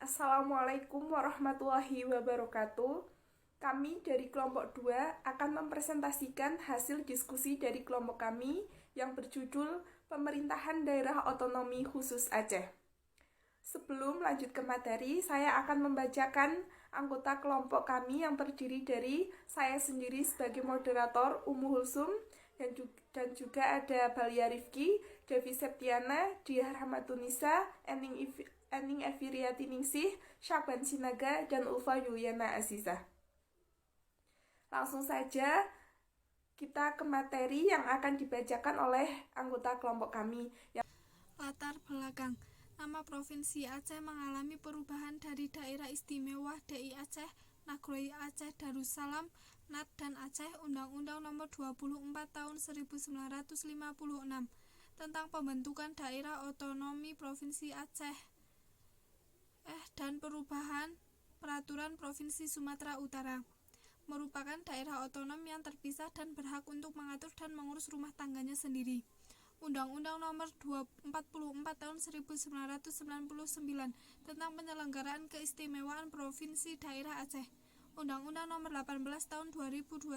Assalamualaikum warahmatullahi wabarakatuh. Kami dari kelompok 2 akan mempresentasikan hasil diskusi dari kelompok kami yang berjudul Pemerintahan Daerah Otonomi Khusus Aceh. Sebelum lanjut ke materi, saya akan membacakan anggota kelompok kami yang terdiri dari saya sendiri sebagai moderator Ummu Hulsum dan juga ada Balia Rifki, Devi Septiana, Diah Rahmatunisa, Ening Eviriati Ningsih, Syaban Sinaga, dan Ulfa Yuliana Azizah. Langsung saja kita ke materi yang akan dibacakan oleh anggota kelompok kami. Latar belakang. Nama Provinsi Aceh mengalami perubahan dari Daerah Istimewa DI Aceh, Nagroi Aceh Darussalam, NAT dan Aceh, Undang-Undang Nomor 24 Tahun 1956 tentang pembentukan Daerah Otonomi Provinsi Aceh dan perubahan Peraturan Provinsi Sumatera Utara, merupakan daerah otonom yang terpisah dan berhak untuk mengatur dan mengurus rumah tangganya sendiri. Undang-Undang Nomor 44 Tahun 1999 tentang penyelenggaraan keistimewaan Provinsi Daerah Aceh. Undang-Undang Nomor 18 Tahun 2021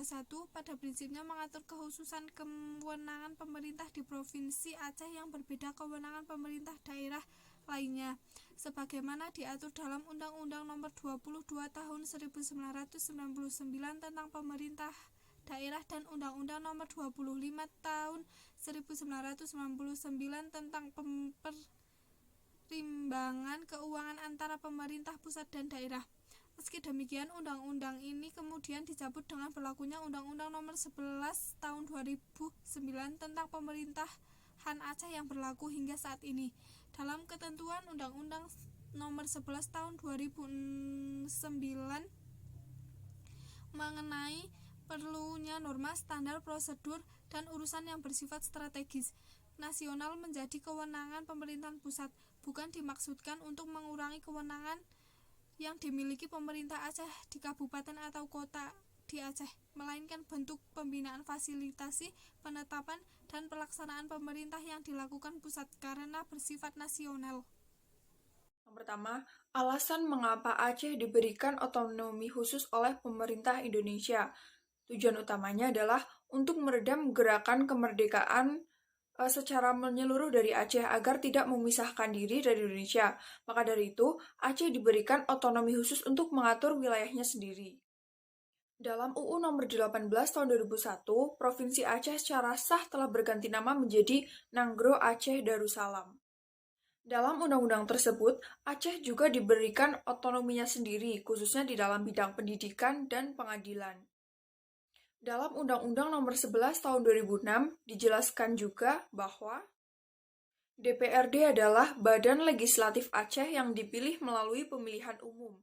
pada prinsipnya mengatur kekhususan kewenangan pemerintah di Provinsi Aceh yang berbeda kewenangan pemerintah daerah lainnya, sebagaimana diatur dalam Undang-Undang Nomor 22 Tahun 1999 tentang pemerintah daerah dan Undang-Undang Nomor 25 Tahun 1999 tentang perimbangan keuangan antara pemerintah pusat dan daerah. Meski demikian, undang-undang ini kemudian dicabut dengan berlakunya Undang-Undang Nomor 11 Tahun 2009 tentang pemerintahan Aceh yang berlaku hingga saat ini. Dalam ketentuan Undang-Undang Nomor 11 Tahun 2009 mengenai perlunya norma, standar, prosedur, dan urusan yang bersifat strategis nasional menjadi kewenangan pemerintahan pusat, bukan dimaksudkan untuk mengurangi kewenangan yang dimiliki pemerintah Aceh di kabupaten atau kota di Aceh, melainkan bentuk pembinaan, fasilitasi, penetapan, dan pelaksanaan pemerintah yang dilakukan pusat karena bersifat nasional. Yang pertama, alasan mengapa Aceh diberikan otonomi khusus oleh pemerintah Indonesia. Tujuan utamanya adalah untuk meredam gerakan kemerdekaan secara menyeluruh dari Aceh agar tidak memisahkan diri dari Indonesia. Maka dari itu, Aceh diberikan otonomi khusus untuk mengatur wilayahnya sendiri. Dalam UU Nomor 18 Tahun 2001, Provinsi Aceh secara sah telah berganti nama menjadi Nanggro Aceh Darussalam. Dalam undang-undang tersebut, Aceh juga diberikan otonominya sendiri, khususnya di dalam bidang pendidikan dan pengadilan. Dalam Undang-Undang Nomor 11 Tahun 2006 dijelaskan juga bahwa DPRD adalah Badan Legislatif Aceh yang dipilih melalui pemilihan umum.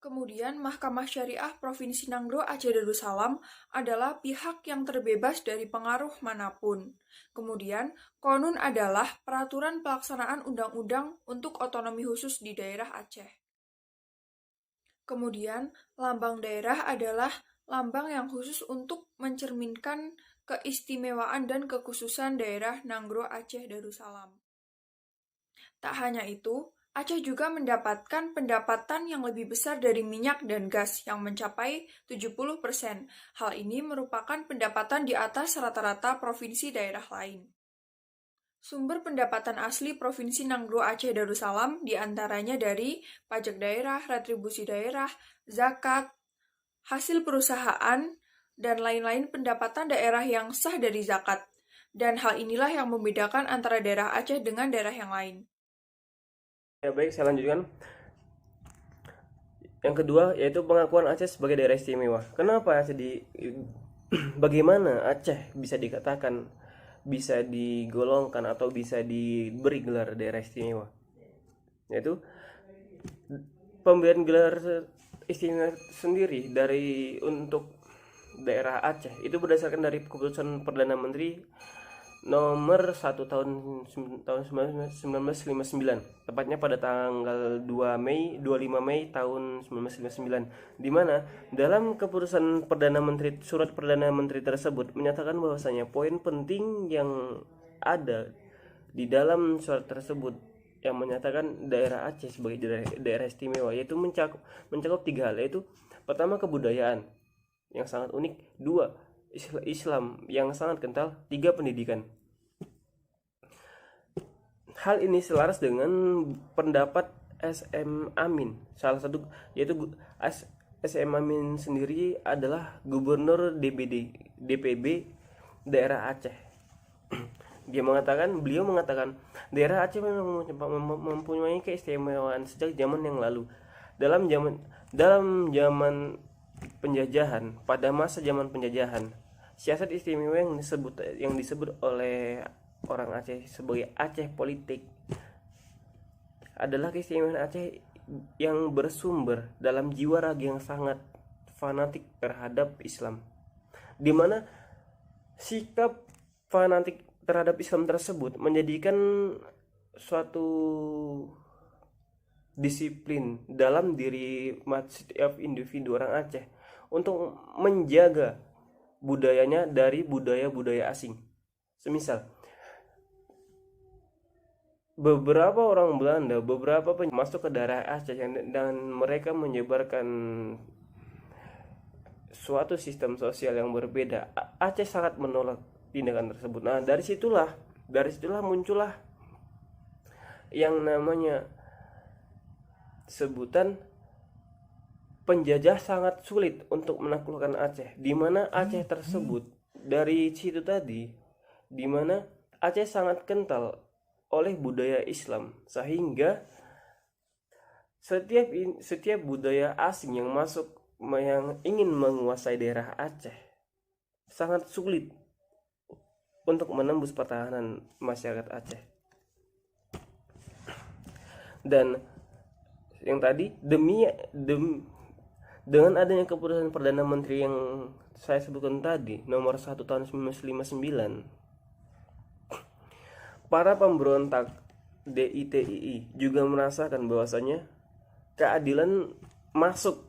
Kemudian Mahkamah Syariah Provinsi Nanggro Aceh Darussalam adalah pihak yang terbebas dari pengaruh manapun. Kemudian Konun adalah peraturan pelaksanaan undang-undang untuk otonomi khusus di daerah Aceh. Kemudian lambang daerah adalah lambang yang khusus untuk mencerminkan keistimewaan dan kekhususan daerah Nanggro Aceh Darussalam. Tak hanya itu, Aceh juga mendapatkan pendapatan yang lebih besar dari minyak dan gas yang mencapai 70%. Hal ini merupakan pendapatan di atas rata-rata provinsi daerah lain. Sumber pendapatan asli Provinsi Nanggro Aceh Darussalam diantaranya dari pajak daerah, retribusi daerah, zakat, hasil perusahaan, dan lain-lain pendapatan daerah yang sah dari zakat. Dan hal inilah yang membedakan antara daerah Aceh dengan daerah yang lain. Ya baik, saya lanjutkan. Yang kedua yaitu pengakuan Aceh sebagai daerah istimewa. Kenapa Aceh bagaimana Aceh bisa dikatakan, bisa digolongkan atau bisa diberi gelar daerah istimewa? Yaitu pemberian gelar istimewa sendiri untuk daerah Aceh itu berdasarkan dari keputusan Perdana Menteri Nomor 1 tahun 1959, tepatnya pada tanggal 25 Mei tahun 1959, di mana dalam keputusan surat Perdana Menteri tersebut menyatakan bahwasanya poin penting yang ada di dalam surat tersebut yang menyatakan daerah Aceh sebagai daerah istimewa, yaitu mencakup tiga hal, yaitu pertama kebudayaan yang sangat unik, dua Islam yang sangat kental, tiga pendidikan. Hal ini selaras dengan pendapat SM Amin, salah satu, yaitu SM Amin sendiri adalah gubernur DPB daerah Aceh. Beliau mengatakan daerah Aceh memang mempunyai keistimewaan sejak zaman yang lalu. Dalam zaman penjajahan, pada masa zaman penjajahan, siasat istimewa yang disebut oleh orang Aceh sebagai Aceh politik adalah keistimewaan Aceh yang bersumber dalam jiwa raga yang sangat fanatik terhadap Islam, di mana sikap fanatik terhadap Islam tersebut menjadikan suatu disiplin dalam diri setiap individu orang Aceh untuk menjaga budayanya dari budaya-budaya asing. Semisal beberapa orang Belanda, masuk ke daerah Aceh dan mereka menyebarkan suatu sistem sosial yang berbeda. Aceh sangat menolak tindakan tersebut. Nah, dari situlah muncullah yang namanya sebutan penjajah sangat sulit untuk menaklukkan Aceh, di mana Aceh tersebut dari situ tadi, di mana Aceh sangat kental oleh budaya Islam, sehingga setiap budaya asing yang masuk yang ingin menguasai daerah Aceh sangat sulit untuk menembus pertahanan masyarakat Aceh. Dan yang tadi dengan adanya keputusan Perdana Menteri yang saya sebutkan tadi, nomor 1 tahun 1959, para pemberontak DITII juga merasakan bahwasanya keadilan masuk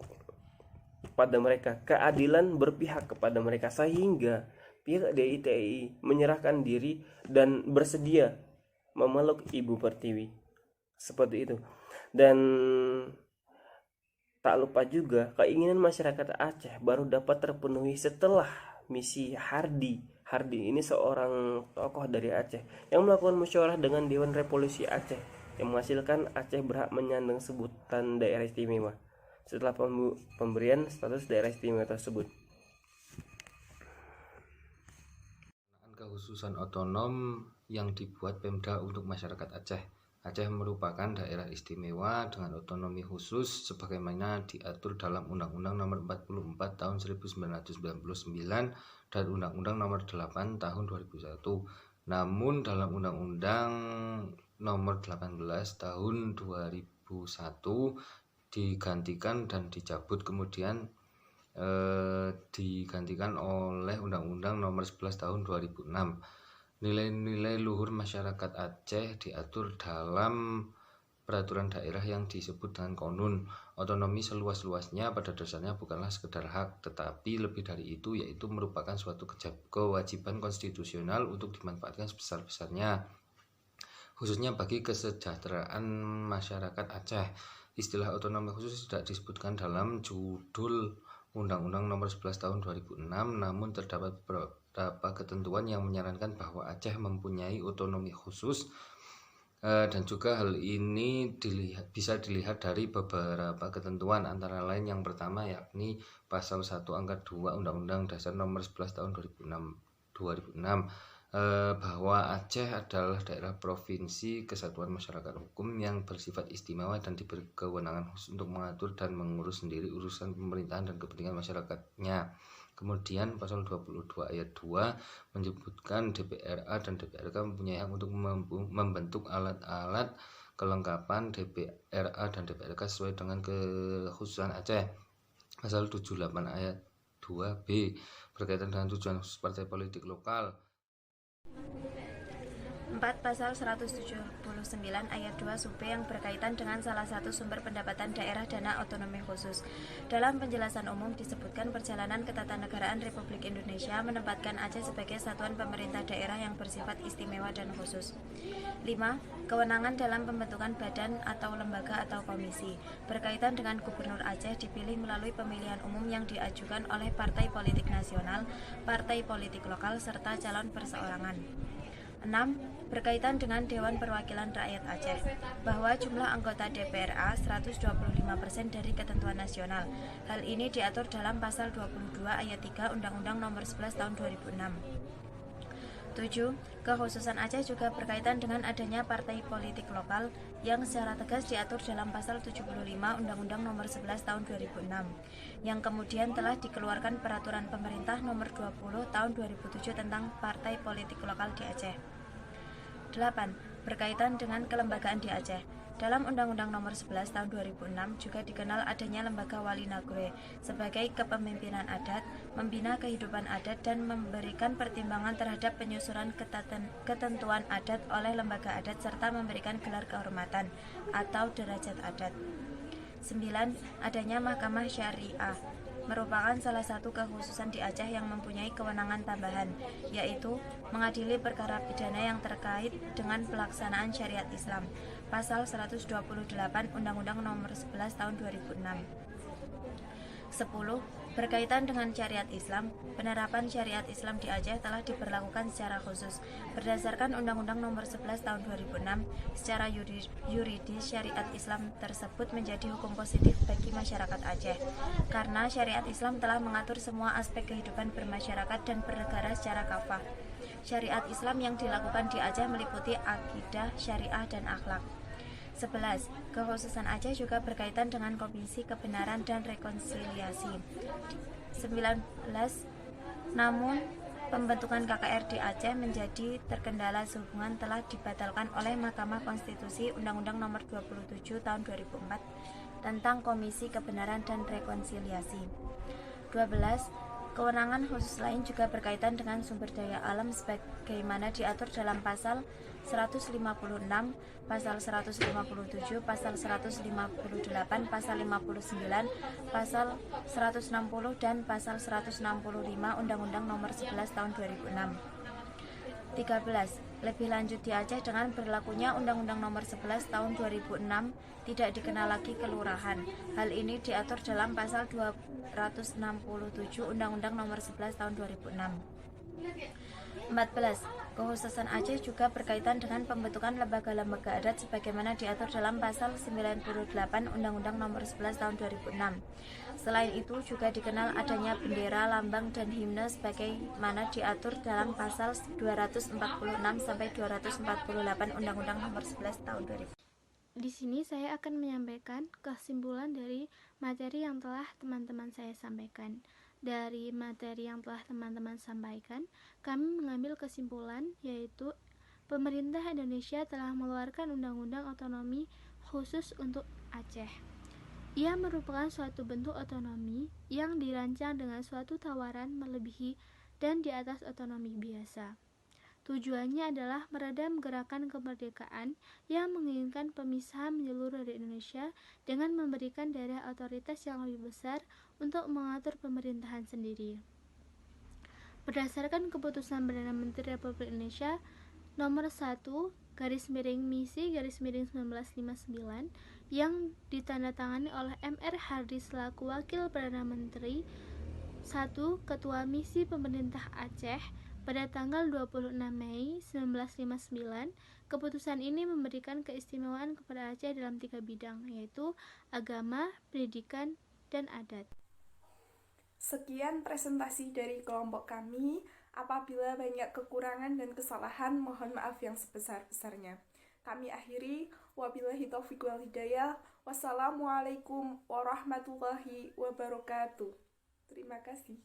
pada mereka, keadilan berpihak kepada mereka, sehingga pihak DITII menyerahkan diri dan bersedia memeluk Ibu Pertiwi. Seperti itu. Dan tak lupa juga keinginan masyarakat Aceh baru dapat terpenuhi setelah misi Hardi. Hardi ini seorang tokoh dari Aceh yang melakukan musyawarah dengan Dewan Revolusi Aceh yang menghasilkan Aceh berhak menyandang sebutan daerah istimewa setelah pemberian status daerah istimewa tersebut. Kekhususan otonom yang dibuat Pemda untuk masyarakat Aceh. Aceh merupakan daerah istimewa dengan otonomi khusus sebagaimana diatur dalam Undang-Undang Nomor 44 Tahun 1999 dan Undang-Undang Nomor 8 Tahun 2001. Namun dalam Undang-Undang Nomor 18 Tahun 2001 digantikan dan dicabut, kemudian digantikan oleh Undang-Undang Nomor 11 Tahun 2006. Nilai-nilai luhur masyarakat Aceh diatur dalam peraturan daerah yang disebut dengan Konun. Otonomi seluas-luasnya pada dasarnya bukanlah sekedar hak, tetapi lebih dari itu, yaitu merupakan suatu kewajiban konstitusional untuk dimanfaatkan sebesar-besarnya, khususnya bagi kesejahteraan masyarakat Aceh. Istilah otonomi khusus tidak disebutkan dalam judul Undang-Undang Nomor 11 Tahun 2006, namun terdapat beberapa ketentuan yang menyarankan bahwa Aceh mempunyai otonomi khusus, dan juga hal ini bisa dilihat dari beberapa ketentuan, antara lain yang pertama yakni Pasal 1 Angka 2 Undang-Undang Dasar Nomor 11 Tahun 2006 bahwa Aceh adalah daerah provinsi kesatuan masyarakat hukum yang bersifat istimewa dan diberi kewenangan khusus untuk mengatur dan mengurus sendiri urusan pemerintahan dan kepentingan masyarakatnya. Kemudian pasal 22 ayat 2 menyebutkan DPRA dan DPRK mempunyai hak untuk membentuk alat-alat kelengkapan DPRA dan DPRK sesuai dengan kekhususan Aceh. Pasal 78 ayat 2B berkaitan dengan tujuan khusus partai politik lokal. 4. Pasal 179 ayat 2 sub B yang berkaitan dengan salah satu sumber pendapatan daerah dana otonomi khusus. Dalam penjelasan umum disebutkan perjalanan ketatanegaraan Republik Indonesia menempatkan Aceh sebagai satuan pemerintah daerah yang bersifat istimewa dan khusus. 5. Kewenangan dalam pembentukan badan atau lembaga atau komisi. Berkaitan dengan Gubernur Aceh dipilih melalui pemilihan umum yang diajukan oleh partai politik nasional, partai politik lokal, serta calon perseorangan. 6. Berkaitan dengan Dewan Perwakilan Rakyat Aceh, bahwa jumlah anggota DPRA 125% dari ketentuan nasional. Hal ini diatur dalam pasal 22 ayat 3 Undang-Undang Nomor 11 Tahun 2006. 7. Kekhususan Aceh juga berkaitan dengan adanya partai politik lokal yang secara tegas diatur dalam pasal 75 Undang-Undang Nomor 11 Tahun 2006, yang kemudian telah dikeluarkan Peraturan Pemerintah Nomor 20 Tahun 2007 tentang partai politik lokal di Aceh. 8. Berkaitan dengan kelembagaan di Aceh. Dalam Undang-Undang Nomor 11 Tahun 2006 juga dikenal adanya lembaga Wali Nagree sebagai kepemimpinan adat, membina kehidupan adat dan memberikan pertimbangan terhadap penyusunan ketentuan adat oleh lembaga adat serta memberikan gelar kehormatan atau derajat adat. 9. Adanya Mahkamah Syariah merupakan salah satu kekhususan di Aceh yang mempunyai kewenangan tambahan, yaitu mengadili perkara pidana yang terkait dengan pelaksanaan syariat Islam. Pasal 128 Undang-Undang Nomor 11 Tahun 2006. 10. Berkaitan dengan syariat Islam, penerapan syariat Islam di Aceh telah diberlakukan secara khusus. Berdasarkan Undang-Undang Nomor 11 Tahun 2006, secara yuridis syariat Islam tersebut menjadi hukum positif bagi masyarakat Aceh, karena syariat Islam telah mengatur semua aspek kehidupan bermasyarakat dan bernegara secara kafah. Syariat Islam yang dilakukan di Aceh meliputi akidah, syariah, dan akhlak. 11. Kekhususan Aceh juga berkaitan dengan Komisi Kebenaran dan Rekonsiliasi. 19. Namun, pembentukan KKR di Aceh menjadi terkendala sehubungan telah dibatalkan oleh Mahkamah Konstitusi Undang-Undang Nomor 27 Tahun 2004 tentang Komisi Kebenaran dan Rekonsiliasi. 12. Kewenangan khusus lain juga berkaitan dengan sumber daya alam sebagaimana diatur dalam pasal 156, pasal 157, pasal 158, pasal 59, pasal 160 dan pasal 165 Undang-Undang Nomor 11 Tahun 2006. 13. Lebih lanjut di Aceh dengan berlakunya Undang-Undang Nomor 11 Tahun 2006 tidak dikenal lagi kelurahan. Hal ini diatur dalam pasal 267 Undang-Undang Nomor 11 Tahun 2006. 14. Kekhususan Aceh juga berkaitan dengan pembentukan lembaga-lembaga adat sebagaimana diatur dalam pasal 98 Undang-Undang Nomor 11 Tahun 2006. Selain itu juga dikenal adanya bendera, lambang, dan himne sebagaimana diatur dalam pasal 246 sampai 248 Undang-Undang Nomor 11 Tahun 2000. Di sini saya akan menyampaikan kesimpulan dari materi yang telah teman-teman saya sampaikan. Dari materi yang telah teman-teman sampaikan, kami mengambil kesimpulan yaitu pemerintah Indonesia telah mengeluarkan Undang-Undang Otonomi khusus untuk Aceh. Ia merupakan suatu bentuk otonomi yang dirancang dengan suatu tawaran melebihi dan di atas otonomi biasa. Tujuannya adalah meredam gerakan kemerdekaan yang menginginkan pemisahan menyeluruh dari Indonesia dengan memberikan daerah otoritas yang lebih besar untuk mengatur pemerintahan sendiri. Berdasarkan keputusan Perdana Menteri Republik Indonesia nomor 1/misi/1959 yang ditandatangani oleh M.R. Hardy selaku Wakil Perdana Menteri, 1. Ketua Misi Pemerintah Aceh pada tanggal 26 Mei 1959, keputusan ini memberikan keistimewaan kepada Aceh dalam 3 bidang, yaitu agama, pendidikan, dan adat. Sekian presentasi dari kelompok kami. Apabila banyak kekurangan dan kesalahan, mohon maaf yang sebesar-besarnya. Kami akhiri, wabillahi taufiq wal hidayah. Wassalamualaikum warahmatullahi wabarakatuh. Terima kasih.